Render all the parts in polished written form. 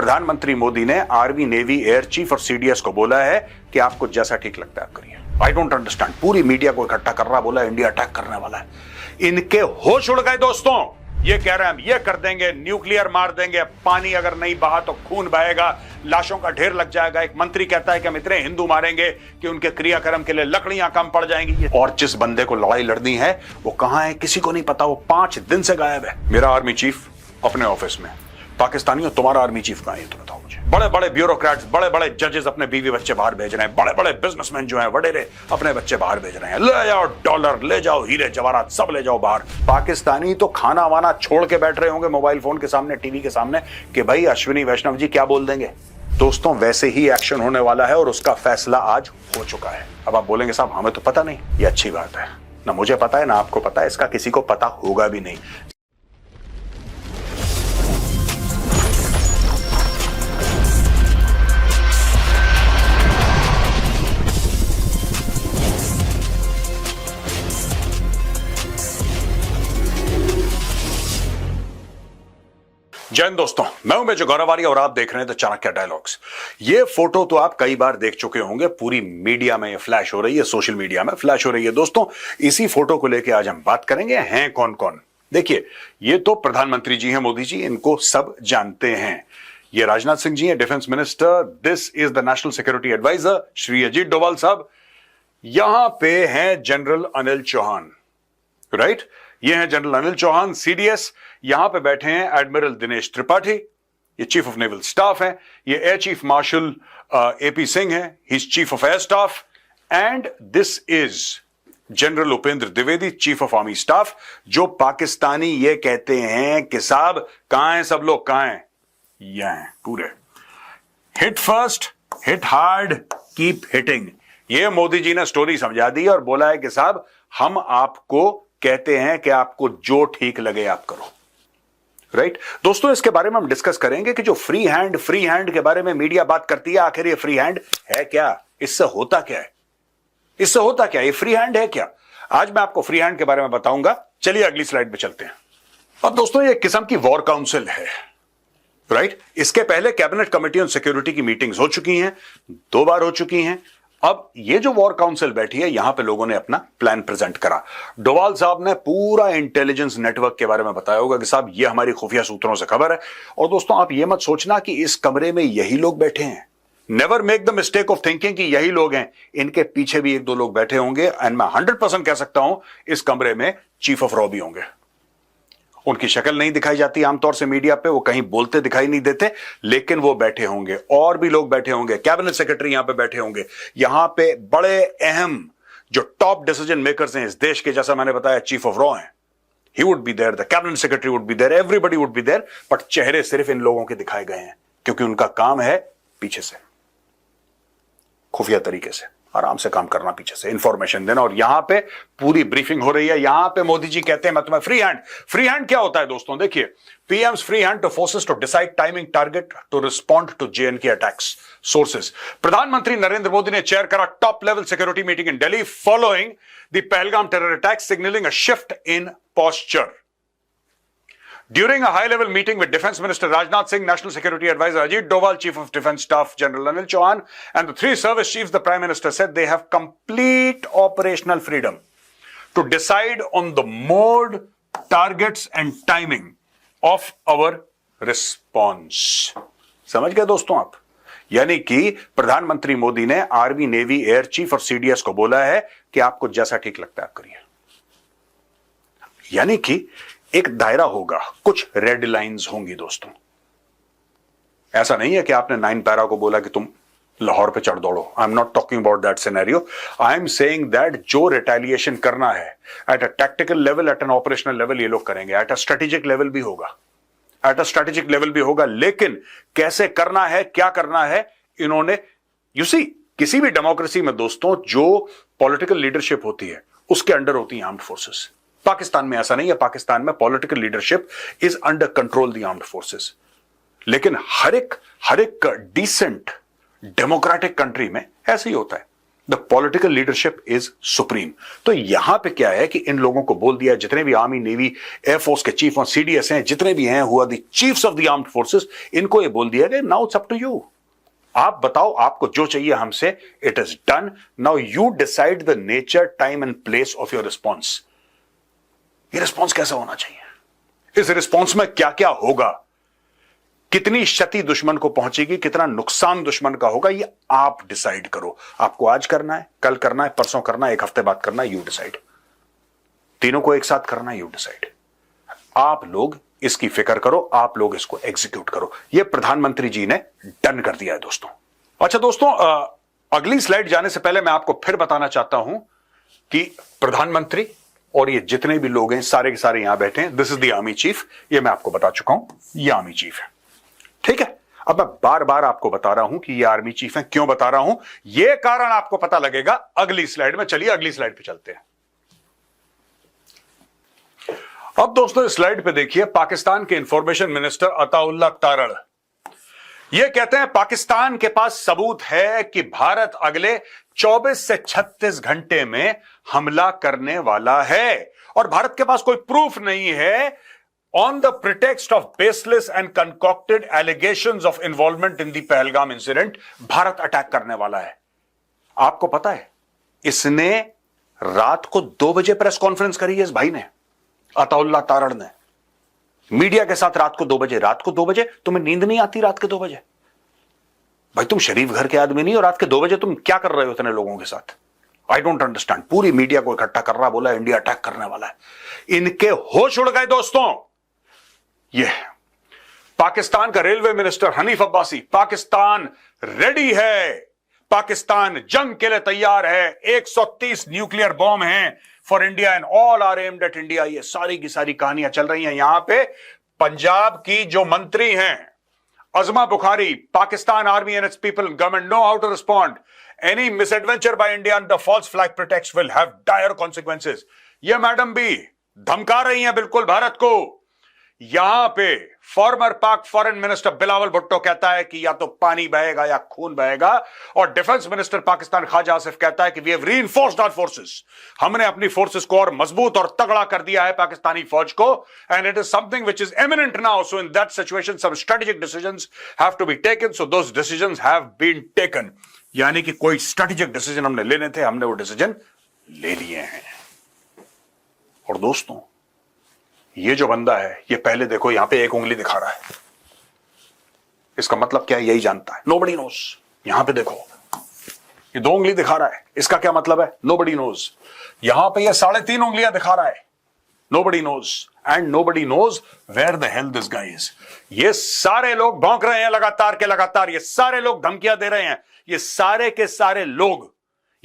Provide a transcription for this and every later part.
प्रधानमंत्री मोदी ने army, navy, air chief और सीडीएस को बोला है कि आपको जैसा ठीक लगता है आप करिए। I don't understand. पूरी मीडिया को इकट्ठा कर रहा, बोला इंडिया अटैक करने वाला है। इनके होश उड़ गए दोस्तों। ये कह रहे हैं हम ये कर देंगे, न्यूक्लियर मार देंगे, पानी अगर नहीं बहा तो खून बहेगा, लाशों का ढेर लग जाएगा। एक मंत्री कहता है कि हम इतने हिंदू मारेंगे कि उनके क्रियाक्रम के लिए लकड़ियां कम पड़ जाएंगी। और जिस बंदे को लड़ाई लड़नी है वो कहां है किसी को नहीं पता। वो 5 दिन से गायब है। मेरा आर्मी चीफ अपने ऑफिस में। पाकिस्तानियों, तुम्हारा आर्मी चीफ कहां है ये तो बताओ मुझे। बड़े बड़े ब्यूरोक्रेट्स, बड़े बड़े जजेस अपने बीवी बच्चे बाहर भेज रहे हैं। बड़े बड़े बिजनेसमैन जो हैं वडेरे अपने बच्चे बाहर भेज रहे हैं। ले जाओ डॉलर, ले जाओ हीरे जवाहरात, सब ले जाओ बाहर। पाकिस्तानी तो खाना वाना छोड़ के बैठ रहे होंगे मोबाइल फोन के सामने, टीवी के सामने कि भाई अश्विनी वैष्णव जी क्या बोल देंगे। दोस्तों वैसे ही एक्शन होने वाला है और उसका फैसला आज हो चुका है। अब आप बोलेंगे साहब हमें तो पता नहीं। ये अच्छी बात है, ना मुझे पता है ना आपको पता है, इसका किसी को पता होगा भी नहीं। जय हिंद दोस्तों, मैं हूं मेजर गौरवारी और आप देख रहे हैं द चाणक्य डायलॉग्स। ये फोटो तो आप कई बार देख चुके होंगे, पूरी मीडिया में ये फ्लैश हो रही है, सोशल मीडिया में फ्लैश हो रही है। दोस्तों इसी फोटो को लेकर आज हम बात करेंगे। हैं कौन कौन? देखिए, ये तो प्रधानमंत्री जी हैं, मोदी जी, इनको सब जानते हैं। ये राजनाथ सिंह जी हैं, defence minister. This is the national security adviser Shri Ajit Doval साहब। यहां पे हैं जनरल अनिल चौहान, राइट? ये हैं जनरल अनिल चौहान, सीडीएस। यहां पे बैठे हैं एडमिरल दिनेश त्रिपाठी, ये चीफ ऑफ नेवल स्टाफ है। ये air chief marshal AP Singh है, he is chief of air staff. And this is general Upendra Dwivedi, chief of army staff. जो पाकिस्तानी ये कहते हैं कि साहब कहां हैं सब लोग, कहां हैं? ये हैं पूरे। Hit first, hit hard, keep hitting. ये मोदी जी ने स्टोरी समझा दी और बोला है कि साहब हम आपको कहते हैं कि आपको जो ठीक लगे आप करो, राइट? दोस्तों इसके बारे में हम डिस्कस करेंगे कि जो फ्री हैंड के बारे में मीडिया बात करती है, आखिर ये फ्री हैंड है क्या? इससे होता क्या है? इससे होता क्या है? ये फ्री हैंड है क्या? आज मैं आपको फ्री हैंड के बारे में बताऊंगा। चलिए अगली स्लाइड पे चलते हैं। अब दोस्तों ये एक किस्म की वॉर काउंसिल है, राइट? इसके पहले कैबिनेट कमेटी ऑन सिक्योरिटी की मीटिंग्स हो चुकी हैं, 2 बार हो चुकी हैं। अब ये जो वॉर काउंसिल बैठी है, यहां पे लोगों ने अपना प्लान प्रेजेंट करा। डोभाल साहब ने पूरा इंटेलिजेंस नेटवर्क के बारे में बताया होगा कि साहब ये हमारी खुफिया सूत्रों से खबर है। और दोस्तों आप ये मत सोचना कि इस कमरे में यही लोग बैठे हैं। Never make the mistake of thinking कि यही लोग हैं। इनके पीछे भी 1-2 लोग बैठे होंगे। एंड मैं 100% कह सकता हूं इस कमरे में चीफ ऑफ रॉ भी होंगे। उनकी शक्ल नहीं दिखाई जाती आमतौर से मीडिया पे, वो कहीं बोलते दिखाई नहीं देते, लेकिन वो बैठे होंगे। और भी लोग बैठे होंगे, कैबिनेट सेक्रेटरी यहां पे बैठे होंगे। यहां पे बड़े अहम जो टॉप डिसीजन मेकर्स हैं इस देश के, जैसा मैंने बताया चीफ ऑफ रॉ हैं, he would be there, the cabinet secretary would be there, everybody would be there. But चेहरे सिर्फ इन लोगों के दिखाए गए हैं क्योंकि उनका काम है पीछे से, खुफिया तरीके से आराम से काम करना, पीछे से इंफॉर्मेशन देना। और यहां पे पूरी ब्रीफिंग हो रही है। यहां पे मोदी जी कहते हैं मैं तुम्हें फ्री हैंड क्या होता है दोस्तों? देखिए, PM's free hand to forces to decide timing target to respond to JNK attacks. Sources, प्रधानमंत्री नरेंद्र मोदी ने चेयर करा top level security meeting in Delhi following the Pahalgam terror attack, signalling a shift in posture. During a high-level meeting with Defense Minister Rajnath Singh, National Security Advisor Ajit Doval, Chief of Defense Staff General Anil Chauhan, and the 3 service chiefs, the Prime Minister said they have complete operational freedom to decide on the mode, targets and timing of our response. समझ गए दोस्तों आप? यानी कि प्रधानमंत्री मोदी ने army, navy, air chief और CDS को बोला है कि आपको जैसा ठीक लगता है आप करिए। यानी कि एक दायरा होगा, कुछ रेड लाइंस होंगी दोस्तों। ऐसा नहीं है कि आपने 9 पैरा को बोला कि तुम लाहौर पे चढ़ दौड़ो। I am not talking about that scenario. I am saying that जो रिटेलिएशन करना है at a tactical level, at an operational level, ये लोग करेंगे। एट अ स्ट्रेटेजिक लेवल भी होगा, एट अ स्ट्रेटेजिक लेवल भी होगा। लेकिन कैसे करना है, क्या करना है, इन्होंने किसी भी डेमोक्रेसी में दोस्तों जो पॉलिटिकल लीडरशिप होती है उसके अंडर होती है आर्म्ड फोर्सेस। पाकिस्तान में ऐसा नहीं है। पाकिस्तान में political leadership is under control the armed forces. लेकिन हर एक डिसेंट डेमोक्रेटिक कंट्री में ऐसे ही होता है। The political leadership is supreme. तो यहां पे क्या है कि इन लोगों को बोल दिया, जितने भी आर्मी, नेवी, एयरफोर्स के चीफ और सीडीएस हैं, जितने भी हैं हुआ the chiefs of the armed forces, इनको ये बोल दिया गया now it's up to you. आप बताओ आपको जो चाहिए हमसे, it is done, now you decide the nature, time and place of your response. ये रिस्पॉन्स कैसा होना चाहिए, इस रिस्पॉन्स में क्या क्या होगा, कितनी क्षति दुश्मन को पहुंचेगी, कितना नुकसान दुश्मन का होगा, ये आप डिसाइड करो। आपको आज करना है, कल करना है, परसों करना है, एक हफ्ते बाद करना है, यू डिसाइड। तीनों को एक साथ करना है, यू डिसाइड। आप लोग इसकी फिक्र करो, आप लोग इसको एग्जीक्यूट करो। ये प्रधानमंत्री जी ने डन कर दिया है दोस्तों। अच्छा दोस्तों, अगली स्लाइड जाने से पहले मैं आपको फिर बताना चाहता हूं कि प्रधानमंत्री और ये जितने भी लोग हैं सारे के सारे यहां बैठे हैं, this is the army chief. ये मैं आपको बता चुका हूं, ये आर्मी चीफ है, ठीक है। अब मैं बार बार आपको बता रहा हूं कि ये आर्मी चीफ है। क्यों बता रहा हूं, ये कारण आपको पता लगेगा अगली स्लाइड में। चलिए अगली स्लाइड पे चलते हैं। अब दोस्तों इस स्लाइड पे देखिए, पाकिस्तान के इंफॉर्मेशन मिनिस्टर अताउल्लाह तारड़ ये कहते हैं पाकिस्तान के पास सबूत है कि भारत अगले 24 से 36 घंटे में हमला करने वाला है, और भारत के पास कोई प्रूफ नहीं है। On the pretext of baseless and concocted allegations of involvement in the Pahalgam incident, Bharat attack करने वाला है। आपको पता है इसने रात को 2 बजे प्रेस कॉन्फ्रेंस करी है, इस भाई ने, अताउल्लाह तारड़ ने, मीडिया के साथ रात को 2 बजे। रात को 2 बजे तुम्हें नींद नहीं आती? रात के 2 बजे भाई तुम शरीफ घर के आदमी नहीं हो, रात के 2 बजे तुम क्या कर रहे हो इतने लोगों के साथ? I don't understand. पूरी मीडिया को इकट्ठा कर रहा, बोला इंडिया अटैक करने वाला है। इनके होश उड़ गए दोस्तों। ये पाकिस्तान का railway minister Hanif Abbasi, Pakistan ready है, पाकिस्तान जंग के लिए तैयार है, 130 न्यूक्लियर बॉम्ब हैं for India and all are armed at India. ये सारी की सारी कहानियां चल रही हैं। यहां पे पंजाब की जो मंत्री हैं Azma Bukhari, Pakistan army and its people government know how to respond any misadventure by India the false flag protects will have dire consequences. ये मैडम भी धमका रही हैं बिल्कुल भारत को। यहां पे फॉर्मर पाक फॉरेन मिनिस्टर बिलावल भुट्टो कहता है कि या तो पानी बहेगा या खून बहेगा, और डिफेंस मिनिस्टर पाकिस्तान ख्वाजा आसिफ कहता है कि we have reinforced our forces, हमने अपनी फोर्सेस को और मजबूत और तगड़ा कर दिया है पाकिस्तानी फौज को, and it is something which is imminent now, so in that situation some strategic decisions have to be taken, so those decisions have been taken. यानी कि कोई स्ट्रेटेजिक डिसीजन हमने लेने थे, हमने वो डिसीजन ले लिए हैं। और दोस्तों ये जो बंदा है, ये पहले देखो यहां पे एक उंगली दिखा रहा है, इसका मतलब क्या है यही जानता है, नोबडी नोज। यहां पे देखो ये 2 उंगली दिखा रहा है, इसका क्या मतलब है, नोबडी नोज। यहां पे ये 3.5 उंगलियां दिखा रहा है, nobody knows, and nobody knows where the hell this guy is. ये सारे लोग भौंक रहे हैं लगातार के लगातार, ये सारे लोग धमकियां दे रहे हैं, ये सारे के सारे लोग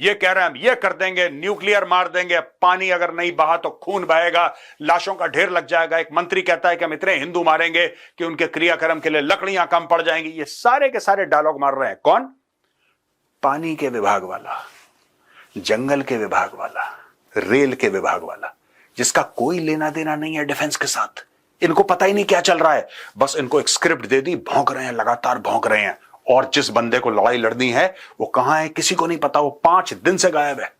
ये कह रहे हैं हम ये कर देंगे, न्यूक्लियर मार देंगे, पानी अगर नहीं बहा तो खून बहेगा, लाशों का ढेर लग जाएगा। एक मंत्री कहता है कि हम इतने हिंदू मारेंगे कि उनके क्रियाक्रम के लिए लकड़ियां कम पड़ जाएंगी। ये सारे के सारे डायलॉग मार रहे हैं कौन? पानी के विभाग वाला, जंगल के विभाग वाला, रेल के विभाग वाला, जिसका कोई लेना देना नहीं है डिफेंस के साथ। इनको पता ही नहीं क्या चल रहा है, बस इनको एक स्क्रिप्ट दे दी, भौंक रहे हैं, लगातार भौंक रहे हैं। और जिस बंदे को लड़ाई लड़नी है वो कहां है किसी को नहीं पता, वो 5 दिन से गायब है।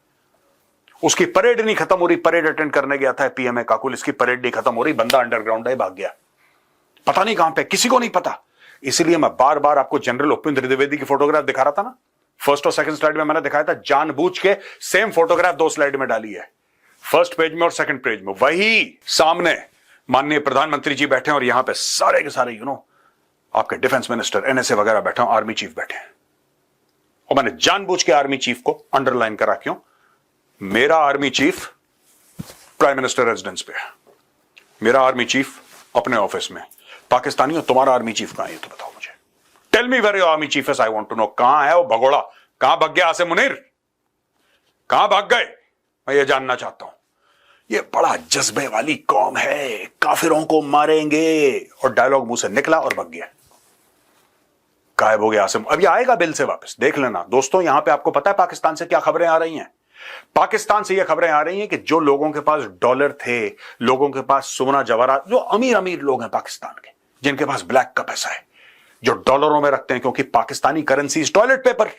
उसकी परेड नहीं खत्म हो रही, परेड अटेंड करने गया था पीएमए काकुल, इसकी परेड नहीं खत्म हो रही, बंदा अंडरग्राउंड है, भाग गया, पता नहीं कहां पे, किसी को नहीं पता। इसीलिए मैं बार बार आपको जनरल उपेंद्र द्विवेदी की फोटोग्राफ दिखा रहा था ना, फर्स्ट और सेकंड स्लाइड में मैंने दिखाया था, जानबूझ के सेम फोटोग्राफ 2 स्लाइड में डाली है, फर्स्ट पेज में और सेकंड पेज में। वही सामने माननीय प्रधानमंत्री जी बैठे हैं और यहां पे सारे के सारे आपके डिफेंस मिनिस्टर, एनएसए वगैरह बैठे हैं, आर्मी चीफ बैठे हैं। और मैंने जानबूझ के आर्मी चीफ को अंडरलाइन करा, क्यों? मेरा army chief prime minister residence पे है, मेरा आर्मी चीफ अपने ऑफिस में। पाकिस्तानियों तुम्हारा आर्मी चीफ कहां है तो बताओ मुझे, tell me where your army chief is, I want to know. कहां है वो भगोड़ा, कहां भाग गया आसिम मुनीर, कहां भाग गए, मैं ये जानना चाहता हूं। ये बड़ा जज्बे वाली कौम है, काफिरों को मारेंगे, और डायलॉग मुंह से निकला और भाग गया, गायब हो गया आसिम। अब ये आएगा बिल से वापस, देख लेना दोस्तों। यहां पे आपको पता है पाकिस्तान से क्या खबरें आ रही हैं? पाकिस्तान से ये खबरें आ रही हैं कि जो लोगों के पास डॉलर थे, लोगों के पास सोना जवाहरात, जो अमीर अमीर लोग हैं पाकिस्तान के, जिनके पास ब्लैक का पैसा है, जो डॉलरों में रखते हैं, क्योंकि Pakistani currency is toilet paper.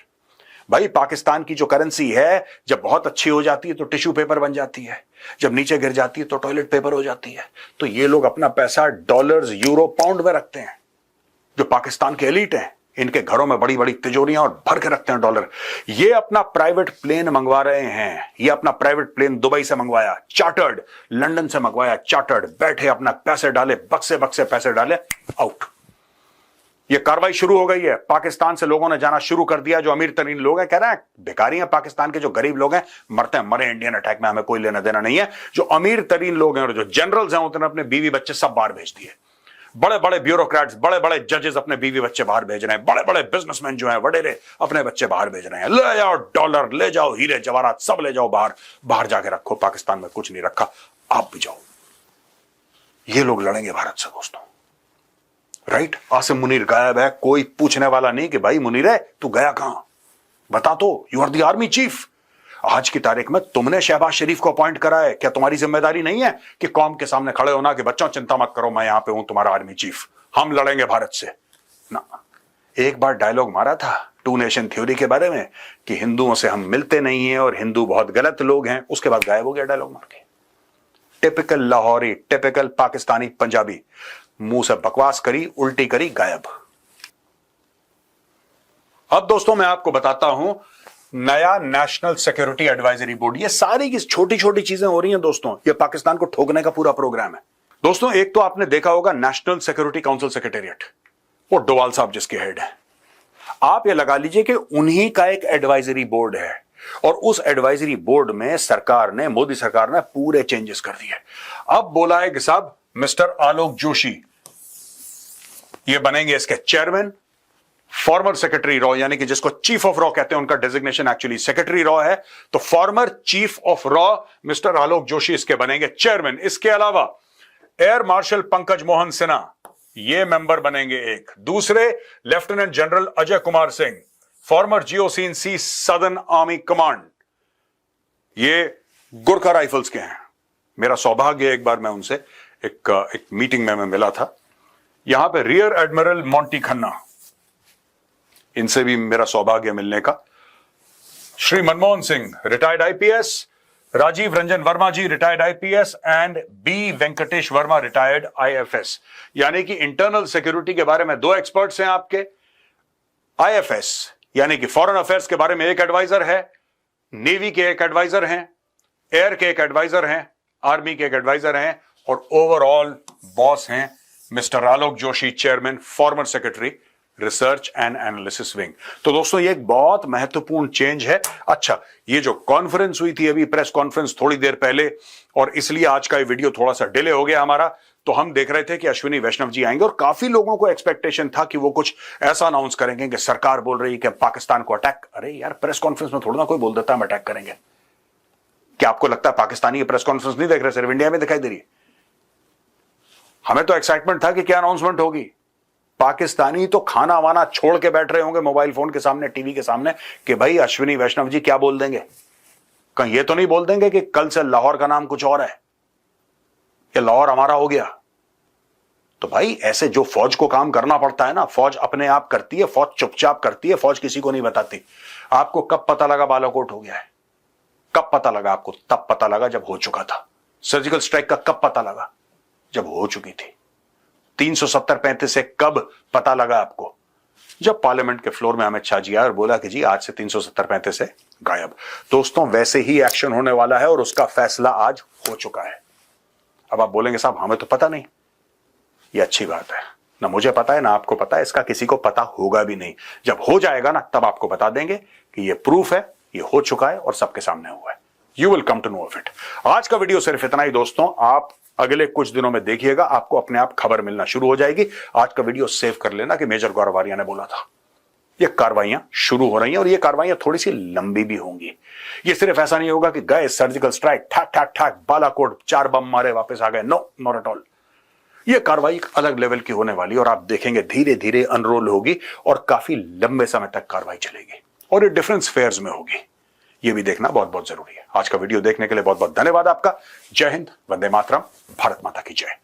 भाई पाकिस्तान की जो करेंसी है जब बहुत अच्छी हो जाती है तो टिश्यू पेपर बन जाती है, जब नीचे गिर जाती है तो टॉयलेट पेपर हो जाती है। तो ये लोग अपना पैसा डॉलर्स, यूरो, पाउंड में रखते हैं। जो पाकिस्तान के एलीट हैं, इनके घरों में बड़ी बड़ी तिजोरियां और भर के रखते हैं डॉलर। ये अपना प्राइवेट प्लेन मंगवा रहे हैं। ये अपना प्राइवेट प्लेन दुबई से मंगवाया, चार्टर्ड, लंदन से मंगवाया, चार्टर्ड, बैठे अपना पैसे डाले, बक्से बक्से पैसे डाले, आउट। ये कार्रवाई शुरू हो गई है। पाकिस्तान से लोगों ने जाना शुरू कर दिया। जो अमीर तरीन लोग हैं कह रहे हैं भिखारी हैं पाकिस्तान के, जो गरीब लोग हैं मरते हैं, मरे इंडियन अटैक में, हमें कोई लेना देना नहीं है। जो अमीर तरीन लोग हैं और जो जनरल्स हैं उन्होंने अपने बीवी बच्चे सब बाहर भेज दिए। बड़े बड़े ब्यूरोक्रेट्स, बड़े बड़े जजेस अपने बीवी बच्चे बाहर भेज रहे हैं। बड़े बड़े बिजनेसमैन जो हैं वडेरे अपने बच्चे बाहर भेज रहे हैं। ले जाओ डॉलर, ले जाओ हीरे जवाहरात, सब ले जाओ बाहर, बाहर जाके रखो। पाकिस्तान में कुछ नहीं रखा, आप भी जाओ। ये लोग लड़ेंगे भारत से दोस्तों, राइट। आसिम मुनीर गायब है, कोई पूछने वाला नहीं कि भाई मुनीर है तू गया कहां, बता तो। You are the army chief. आज की तारीख में तुमने शहबाज शरीफ को अपॉइंट करा है, क्या तुम्हारी जिम्मेदारी नहीं है कि कौम के सामने खड़े होना कि बच्चों चिंता मत करो, मैं यहां पे हूं तुम्हारा आर्मी चीफ, हम लड़ेंगे भारत से ना। एक बार डायलॉग मारा था टू नेशन थ्योरी के बारे में कि हिंदुओं से हम मिलते नहीं हैं और हिंदू बहुत गलत लोग हैं, उसके बाद गायब हो गया डायलॉग मार के। टिपिकल लाहौरी, टिपिकल पाकिस्तानी पंजाबी, मुंह से बकवास करी, उल्टी करी, गायब। अब दोस्तों मैं आपको बताता हूं नया नेशनल सिक्योरिटी एडवाइजरी बोर्ड। ये सारी की छोटी छोटी चीजें हो रही हैं दोस्तों, ये पाकिस्तान को ठोकने का पूरा प्रोग्राम है दोस्तों। एक तो आपने देखा होगा नेशनल सिक्योरिटी काउंसिल सेक्रेटेरिएट, वो डोवाल साहब जिसके हेड है। आप ये लगा लीजिए कि उन्हीं का एक एडवाइजरी बोर्ड है और उस एडवाइजरी बोर्ड में सरकार ने, मोदी सरकार ने पूरे चेंजेस कर दिए। अब बोला है कि साहब मिस्टर आलोक जोशी ये बनेंगे इसके चेयरमैन। फॉर्मर सेक्रेटरी रॉ, यानी कि जिसको चीफ ऑफ रॉ कहते हैं, उनका डेजिग्नेशन एक्चुअली सेक्रेटरी रॉ है, तो फॉर्मर चीफ ऑफ रॉ मिस्टर आलोक जोशी इसके बनेंगे चेयरमैन। इसके अलावा एयर मार्शल पंकज मोहन सिन्हा ये मेंबर बनेंगे एक। दूसरे lieutenant general Ajay Kumar Singh, former GOC in C southern army command, ये गुरखा राइफल्स के हैं। मेरा सौभाग्य एक बार मैं उनसे एक मीटिंग में मैं मिला था। यहां पे रियर एडमिरल मोंटी खन्ना, इनसे भी मेरा सौभाग्य मिलने का। Shri Manmohan Singh retired IPS, Rajiv Ranjan Verma ji retired IPS and B Venkatesh Verma retired IFS. यानी कि इंटरनल सिक्योरिटी के बारे में दो एक्सपर्ट्स हैं आपके। आईएफएस यानी कि फॉरेन अफेयर्स के बारे में एक एडवाइजर है, नेवी के एक एडवाइजर हैं, एयर के एक एडवाइजर हैं, आर्मी के एक एडवाइजर हैं और ओवरऑल बॉस हैं mister Alok Joshi, chairman, former secretary research and analysis wing. तो दोस्तों ये एक बहुत महत्वपूर्ण चेंज है। अच्छा, ये जो कॉन्फ्रेंस हुई थी अभी, प्रेस कॉन्फ्रेंस थोड़ी देर पहले, और इसलिए आज का ये वीडियो थोड़ा सा डिले हो गया हमारा। तो हम देख रहे थे कि अश्विनी वैष्णव जी आएंगे और काफी लोगों को एक्सपेक्टेशन था कि वो कुछ ऐसा अनाउंस करेंगे कि सरकार बोल रही है कि पाकिस्तान को अटैक। अरे यार, प्रेस कॉन्फ्रेंस में थोड़ा ना कोई बोल देता हम अटैक करेंगे। क्या आपको लगता है पाकिस्तानी प्रेस कॉन्फ्रेंस नहीं देख रहे, सिर्फ इंडिया में दिखाई दे रही है? हमें तो एक्साइटमेंट था कि क्या अनाउंसमेंट होगी। पाकिस्तानी तो खाना वाना छोड़ के बैठ रहे होंगे मोबाइल फोन के सामने, टीवी के सामने, कि भाई अश्विनी वैष्णव जी क्या बोल देंगे। कहीं ये तो नहीं बोल देंगे कि कल से लाहौर का नाम कुछ और है, या लाहौर हमारा हो गया। तो भाई ऐसे जो फौज को काम करना पड़ता है ना, फौज अपने आप करती है, फौज चुपचाप करती है, फौज किसी को नहीं बताती। आपको कब पता लगा बालाकोट हो गया है? कब पता लगा आपको? तब पता लगा जब हो चुका था। सर्जिकल स्ट्राइक का कब पता लगा? जब हो चुकी थी। 370-35 से कब पता लगा आपको? जब पार्लियामेंट के फ्लोर में अमित शाह जी आया और बोला कि जी आज से 370-35 से गायब। दोस्तों वैसे ही एक्शन होने वाला है और उसका फैसला आज हो चुका है। अब आप बोलेंगे साहब हमें तो पता नहीं। ये अच्छी बात है, ना मुझे पता है ना आपको पता है, इसका किसी को पता होगा भी नहीं। जब हो जाएगा ना तब आपको बता देंगे कि ये प्रूफ है, ये हो चुका है और सबके सामने हुआ है। You will come to know of it. आज का वीडियो सिर्फ इतना ही दोस्तों। आप अगले कुछ दिनों में देखिएगा, आपको अपने आप खबर मिलना शुरू हो जाएगी। आज का वीडियो सेव कर लेना कि मेजर गौरव आर्या ने बोला था। ये कार्रवाइयां शुरू हो रही हैं और ये कार्रवाइयां थोड़ी सी लंबी भी होंगी। ये सिर्फ ऐसा नहीं होगा कि गए सर्जिकल स्ट्राइक, ठाक ठाक ठाक, बालाकोट 4 बम मारे वापस आ गए। No, not at all. ये कार्रवाई एक अलग लेवल की होने वाली और आप देखेंगे धीरे धीरे अनरोल होगी और काफी लंबे समय तक कार्रवाई चलेगी और ये डिफरेंस फेयर्स में होगी। ये भी देखना बहुत बहुत जरूरी है। आज का वीडियो देखने के लिए बहुत बहुत धन्यवाद आपका। जय हिंद, वंदे मातरम, भारत माता की जय।